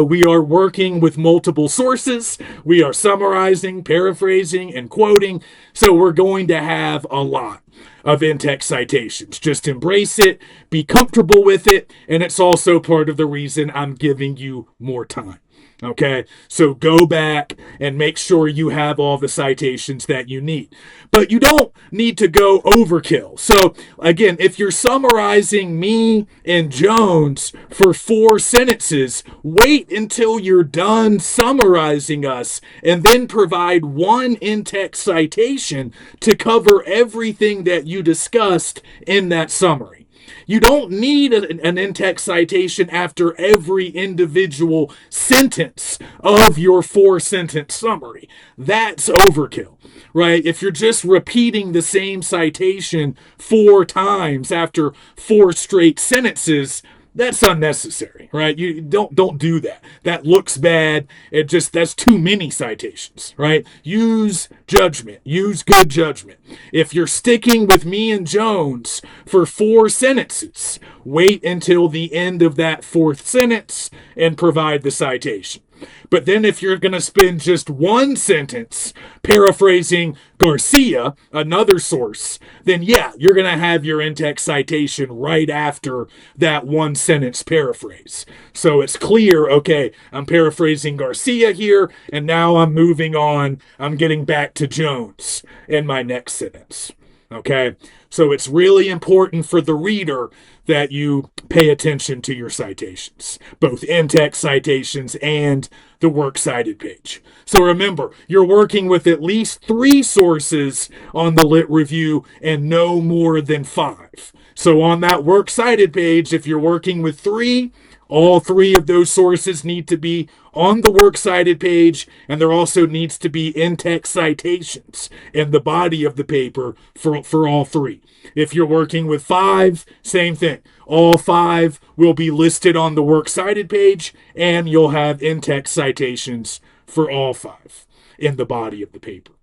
We are working with multiple sources. We are summarizing, paraphrasing, and quoting. So we're going to have a lot of in-text citations. Just embrace it, be comfortable with it, and it's also part of the reason I'm giving you more time. Okay, so go back and make sure you have all the citations that you need. But you don't need to go overkill. So again, if you're summarizing me and Jones for 4 sentences, wait until you're done summarizing us and then provide one in-text citation to cover everything that you discussed in that summary. You don't need an in-text citation after every individual sentence of your 4-sentence summary. That's overkill, right? If you're just repeating the same citation 4 times after 4 straight sentences, that's unnecessary, right? You don't do that. That looks bad. That's too many citations, right? Use judgment. Use good judgment. If you're sticking with me and Jones for 4 sentences, wait until the end of that 4th sentence and provide the citation. But then if you're going to spend just one sentence paraphrasing Garcia, another source, then yeah, you're going to have your in-text citation right after that one sentence paraphrase. So it's clear, okay, I'm paraphrasing Garcia here, and now I'm moving on. I'm getting back to Jones in my next sentence. Okay, so it's really important for the reader that you pay attention to your citations, both in-text citations and the works cited page. So remember, you're working with at least 3 sources on the lit review and no more than 5. So on that works cited page, if you're working with 3, all 3 of those sources need to be on the works cited page, and there also needs to be in-text citations in the body of the paper for all 3. If you're working with 5, same thing. All 5 will be listed on the works cited page, and you'll have in-text citations for all 5 in the body of the paper.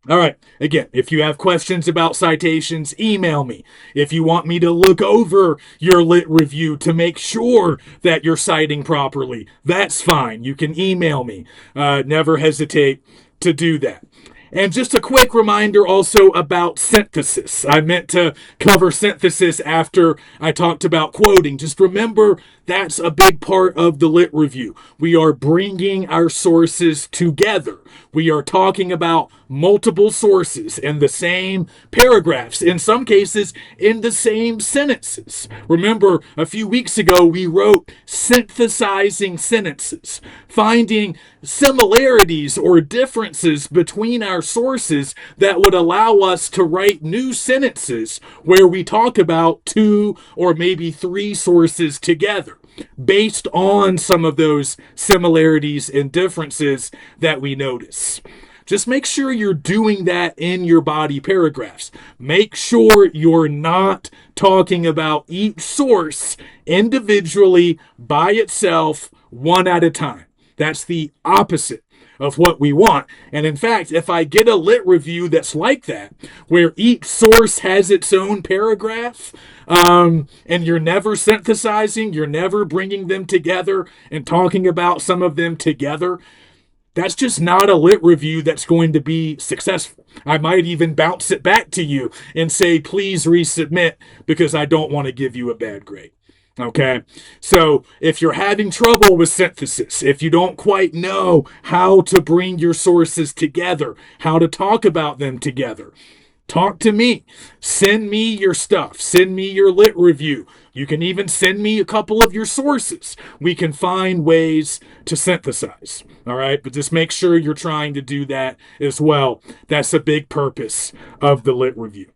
All right. Again, if you have questions about citations, email me. If you want me to look over your lit review to make sure that you're citing properly, that's fine. You can email me. Never hesitate to do that. And just a quick reminder also about synthesis. I meant to cover synthesis after I talked about quoting. Just remember, that's a big part of the lit review. We are bringing our sources together. We are talking about multiple sources in the same paragraphs, in some cases in the same sentences. Remember, a few weeks ago we wrote synthesizing sentences, finding similarities or differences between our sources that would allow us to write new sentences where we talk about 2 or maybe 3 sources together based on some of those similarities and differences that we notice. Just make sure you're doing that in your body paragraphs. Make sure you're not talking about each source individually by itself, one at a time. That's the opposite of what we want. And in fact, if I get a lit review that's like that, where each source has its own paragraph, and you're never synthesizing, you're never bringing them together and talking about some of them together, that's just not a lit review that's going to be successful. I might even bounce it back to you and say, please resubmit because I don't want to give you a bad grade. Okay, so if you're having trouble with synthesis, if you don't quite know how to bring your sources together, how to talk about them together, talk to me. Send me your stuff. Send me your lit review. You can even send me a couple of your sources. We can find ways to synthesize. All right, but just make sure you're trying to do that as well. That's a big purpose of the lit review.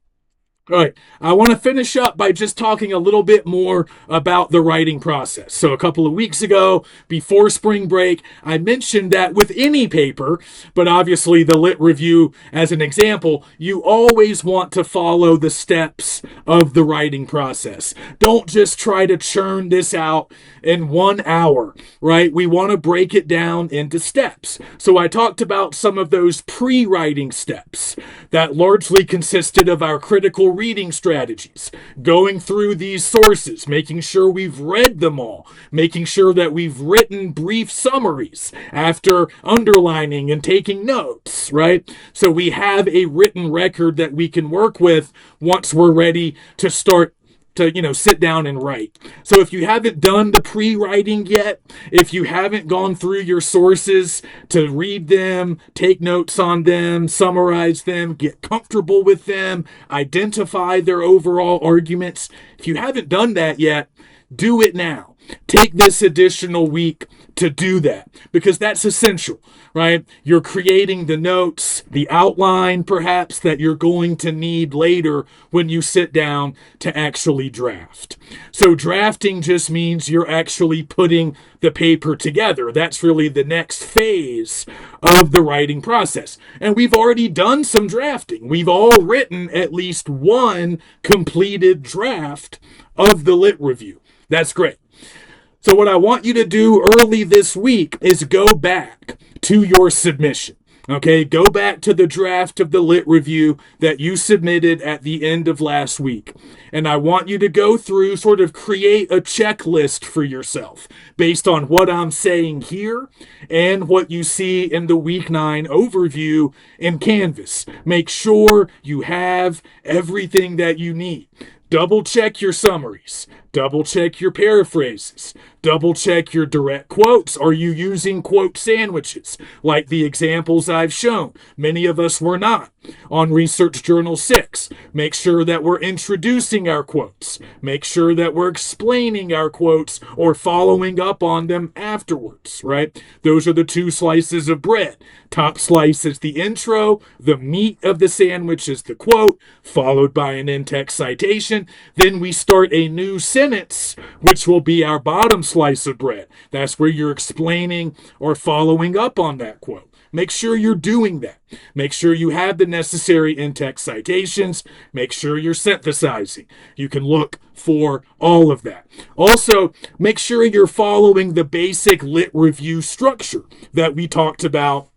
All right, I want to finish up by just talking a little bit more about the writing process. So a couple of weeks ago, before spring break, I mentioned that with any paper, but obviously the lit review as an example, you always want to follow the steps of the writing process. Don't just try to churn this out in 1 hour, right? We want to break it down into steps. So I talked about some of those pre-writing steps that largely consisted of our critical reading strategies, going through these sources, making sure we've read them all, making sure that we've written brief summaries after underlining and taking notes, right? So we have a written record that we can work with once we're ready to start to, sit down and write. So if you haven't done the pre-writing yet, if you haven't gone through your sources to read them, take notes on them, summarize them, get comfortable with them, identify their overall arguments, if you haven't done that yet, do it now. Take this additional week to do that because that's essential, right? You're creating the notes, the outline perhaps that you're going to need later when you sit down to actually draft. So drafting just means you're actually putting the paper together. That's really the next phase of the writing process. And we've already done some drafting. We've all written at least one completed draft of the lit review. That's great. So what I want you to do early this week is go back to your submission. Okay, go back to the draft of the lit review that you submitted at the end of last week. And I want you to go through, sort of create a checklist for yourself based on what I'm saying here and what you see in the week 9 overview in Canvas. Make sure you have everything that you need. Double check your summaries. Double check your paraphrases. Double check your direct quotes. Are you using quote sandwiches like the examples I've shown? Many of us were not on Research Journal 6. Make sure that we're introducing our quotes. Make sure that we're explaining our quotes or following up on them afterwards, right? Those are the two slices of bread. Top slice is the intro. The meat of the sandwich is the quote, followed by an in-text citation. Then we start a new sentence, which will be our bottom slice of bread. That's where you're explaining or following up on that quote. Make sure you're doing that. Make sure you have the necessary in-text citations. Make sure you're synthesizing. You can look for all of that. Also, make sure you're following the basic lit review structure that we talked about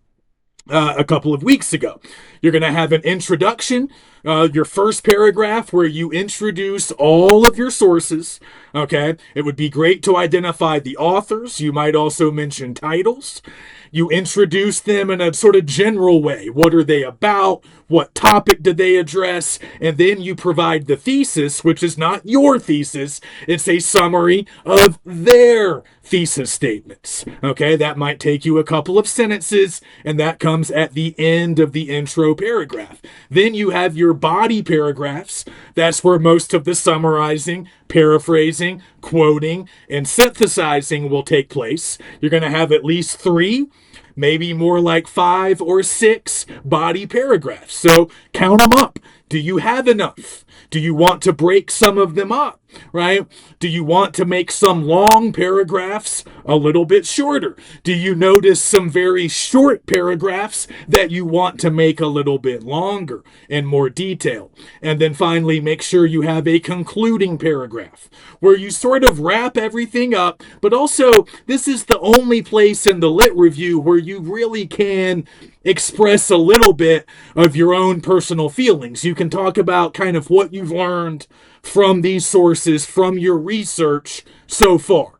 a couple of weeks ago. You're going to have an introduction, your first paragraph where you introduce all of your sources. Okay, it would be great to identify the authors. You might also mention titles. You introduce them in a sort of general way. What are they about? What topic did they address? And then you provide the thesis, which is not your thesis. It's a summary of their thesis statements. Okay, that might take you a couple of sentences, and that comes at the end of the intro paragraph. Then you have your body paragraphs. That's where most of the summarizing, paraphrasing, quoting, and synthesizing will take place. You're going to have at least 3, maybe more like 5 or 6 body paragraphs. So count them up. Do you have enough? Do you want to break some of them up, right? Do you want to make some long paragraphs a little bit shorter? Do you notice some very short paragraphs that you want to make a little bit longer and more detailed? And then finally, make sure you have a concluding paragraph where you sort of wrap everything up, but also this is the only place in the lit review where you really can express a little bit of your own personal feelings. You can talk about kind of what you've learned from these sources, from your research so far.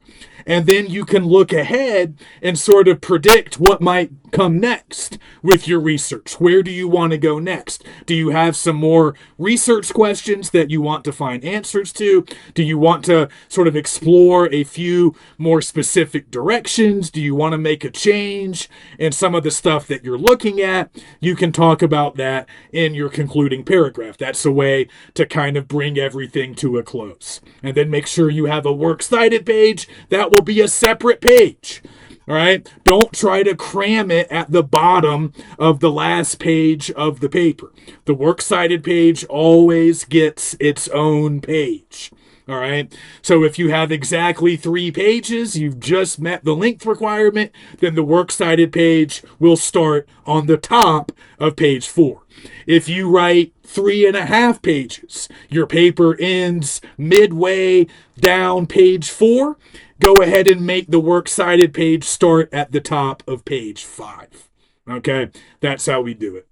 And then you can look ahead and sort of predict what might come next with your research. Where do you want to go next? Do you have some more research questions that you want to find answers to? Do you want to sort of explore a few more specific directions? Do you want to make a change in some of the stuff that you're looking at? You can talk about that in your concluding paragraph. That's a way to kind of bring everything to a close. And then make sure you have a works cited page. That will be a separate page. All right. Don't try to cram it at the bottom of the last page of the paper. The works cited page always gets its own page. All right. So if you have exactly 3 pages, you've just met the length requirement, then the works cited page will start on the top of page 4. If you write 3.5 pages, your paper ends midway down page 4, go ahead and make the works cited page start at the top of page 5. Okay, that's how we do it.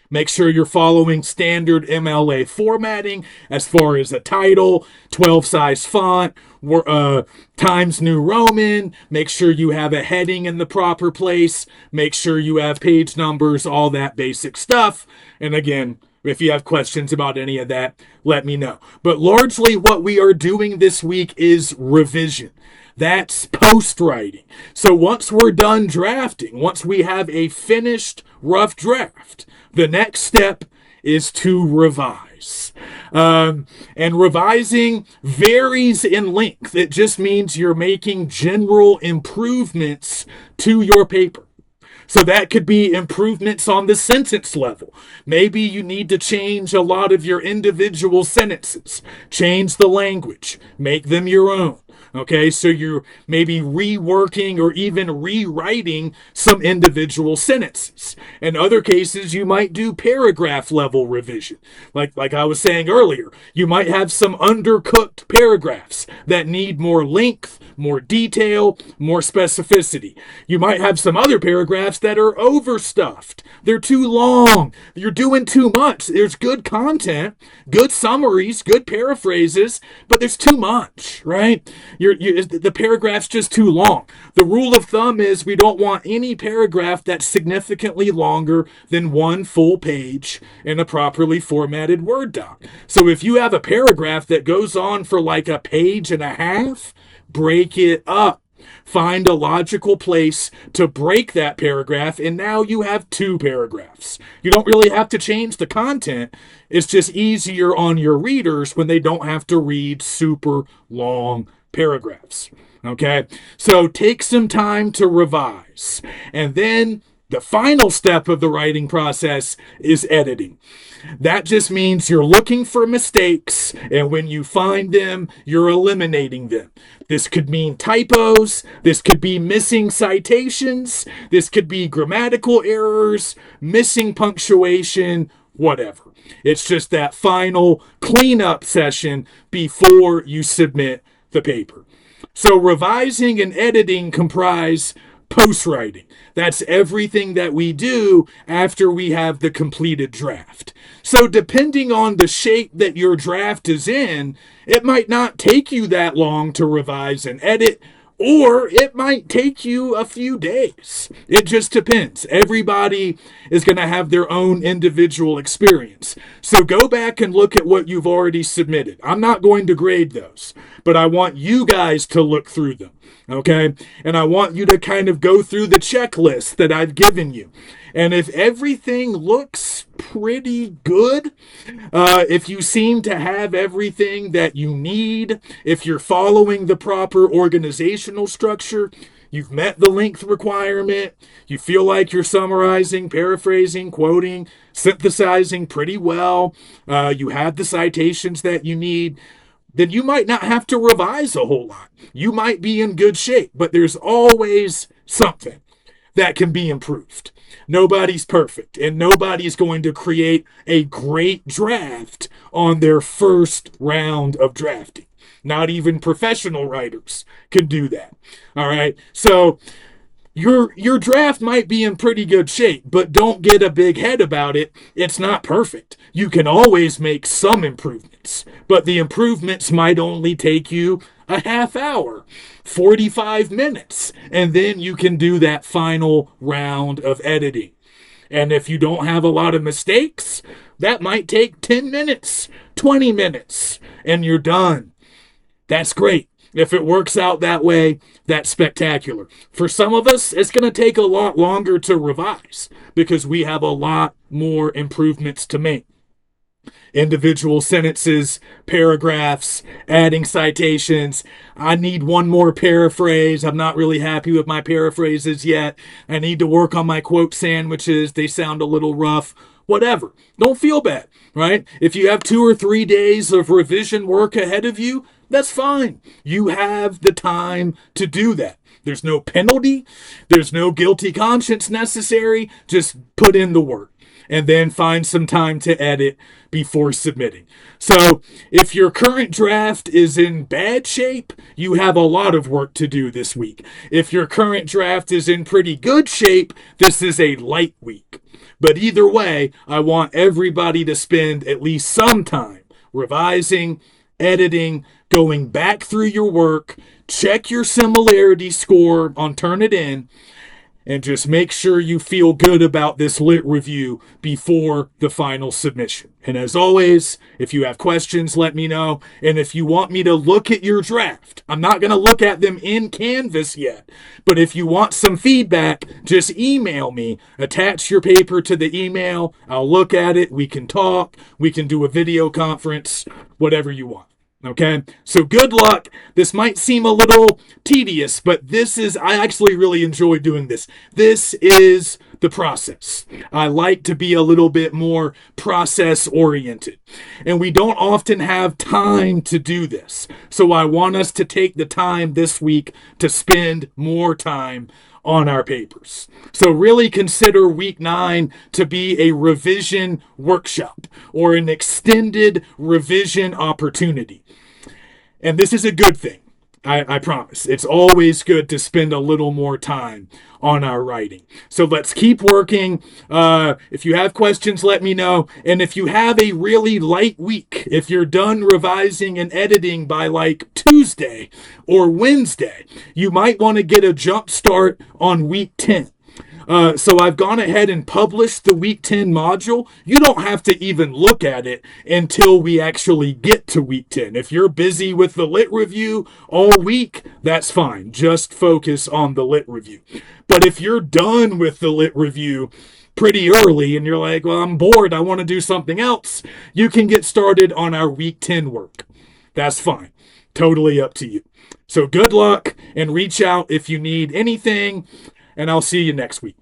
Make sure you're following standard MLA formatting as far as a title, 12 size font, Times New Roman. Make sure you have a heading in the proper place. Make sure you have page numbers, all that basic stuff. And again, if you have questions about any of that, let me know. But largely what we are doing this week is revision. That's post writing. So once we're done drafting, once we have a finished rough draft, the next step is to revise. And revising varies in length. It just means you're making general improvements to your paper. So that could be improvements on the sentence level. Maybe you need to change a lot of your individual sentences, change the language, make them your own. Okay, so you're maybe reworking or even rewriting some individual sentences. In other cases, you might do paragraph level revision. Like I was saying earlier, you might have some undercooked paragraphs that need more length, more detail, more specificity. You might have some other paragraphs that are overstuffed. They're too long. You're doing too much. There's good content, good summaries, good paraphrases, but there's too much, right? The paragraph's just too long. The rule of thumb is we don't want any paragraph that's significantly longer than one full page in a properly formatted Word doc. So if you have a paragraph that goes on for like a page and a half, break it up. Find a logical place to break that paragraph, and now you have two paragraphs. You don't really have to change the content. It's just easier on your readers when they don't have to read super long paragraphs. Okay? So take some time to revise. And then the final step of the writing process is editing. That just means you're looking for mistakes, and when you find them, you're eliminating them. This could mean typos, this could be missing citations, this could be grammatical errors, missing punctuation, whatever. It's just that final cleanup session before you submit the paper. So revising and editing comprise post-writing. That's everything that we do after we have the completed draft. So depending on the shape that your draft is in, it might not take you that long to revise and edit, or it might take you a few days. It just depends. Everybody is going to have their own individual experience. So go back and look at what you've already submitted. I'm not going to grade those, but I want you guys to look through them. Okay? And I want you to kind of go through the checklist that I've given you. And if everything looks pretty good, if you seem to have everything that you need, if you're following the proper organizational structure, you've met the length requirement, you feel like you're summarizing, paraphrasing, quoting, synthesizing pretty well, you have the citations that you need, then you might not have to revise a whole lot. You might be in good shape, but there's always something that can be improved. Nobody's perfect, and nobody's going to create a great draft on their first round of drafting. Not even professional writers can do that. All right? So your draft might be in pretty good shape, but don't get a big head about it. It's not perfect. You can always make some improvements, but the improvements might only take you a half hour, 45 minutes, and then you can do that final round of editing. And if you don't have a lot of mistakes, that might take 10 minutes, 20 minutes, and you're done. That's great. If it works out that way, that's spectacular. For some of us, it's going to take a lot longer to revise because we have a lot more improvements to make. Individual sentences, paragraphs, adding citations. I need one more paraphrase. I'm not really happy with my paraphrases yet. I need to work on my quote sandwiches. They sound a little rough. Whatever. Don't feel bad, right? If you have 2 or 3 days of revision work ahead of you, that's fine. You have the time to do that. There's no penalty. There's no guilty conscience necessary. Just put in the work and then find some time to edit before submitting. So if your current draft is in bad shape, you have a lot of work to do this week. If your current draft is in pretty good shape, this is a light week. But either way, I want everybody to spend at least some time revising, editing, going back through your work, check your similarity score on Turnitin, and just make sure you feel good about this lit review before the final submission. And as always, if you have questions, let me know. And if you want me to look at your draft, I'm not going to look at them in Canvas yet, but if you want some feedback, just email me. Attach your paper to the email. I'll look at it. We can talk. We can do a video conference, whatever you want. Okay, so good luck. This might seem a little tedious, but I actually really enjoy doing this. This is the process. I like to be a little bit more process oriented, and we don't often have time to do this. So I want us to take the time this week to spend more time on our papers. So really consider week 9 to be a revision workshop or an extended revision opportunity. And this is a good thing. I promise. It's always good to spend a little more time on our writing. So let's keep working. If you have questions, let me know. And if you have a really light week, if you're done revising and editing by like Tuesday or Wednesday, you might want to get a jump start on week 10. So I've gone ahead and published the week 10 module. You don't have to even look at it until we actually get to week 10. If you're busy with the lit review all week, that's fine. Just focus on the lit review. But if you're done with the lit review pretty early and you're like, well, I'm bored, I want to do something else, you can get started on our week 10 work. That's fine. Totally up to you. So good luck and reach out if you need anything, and I'll see you next week.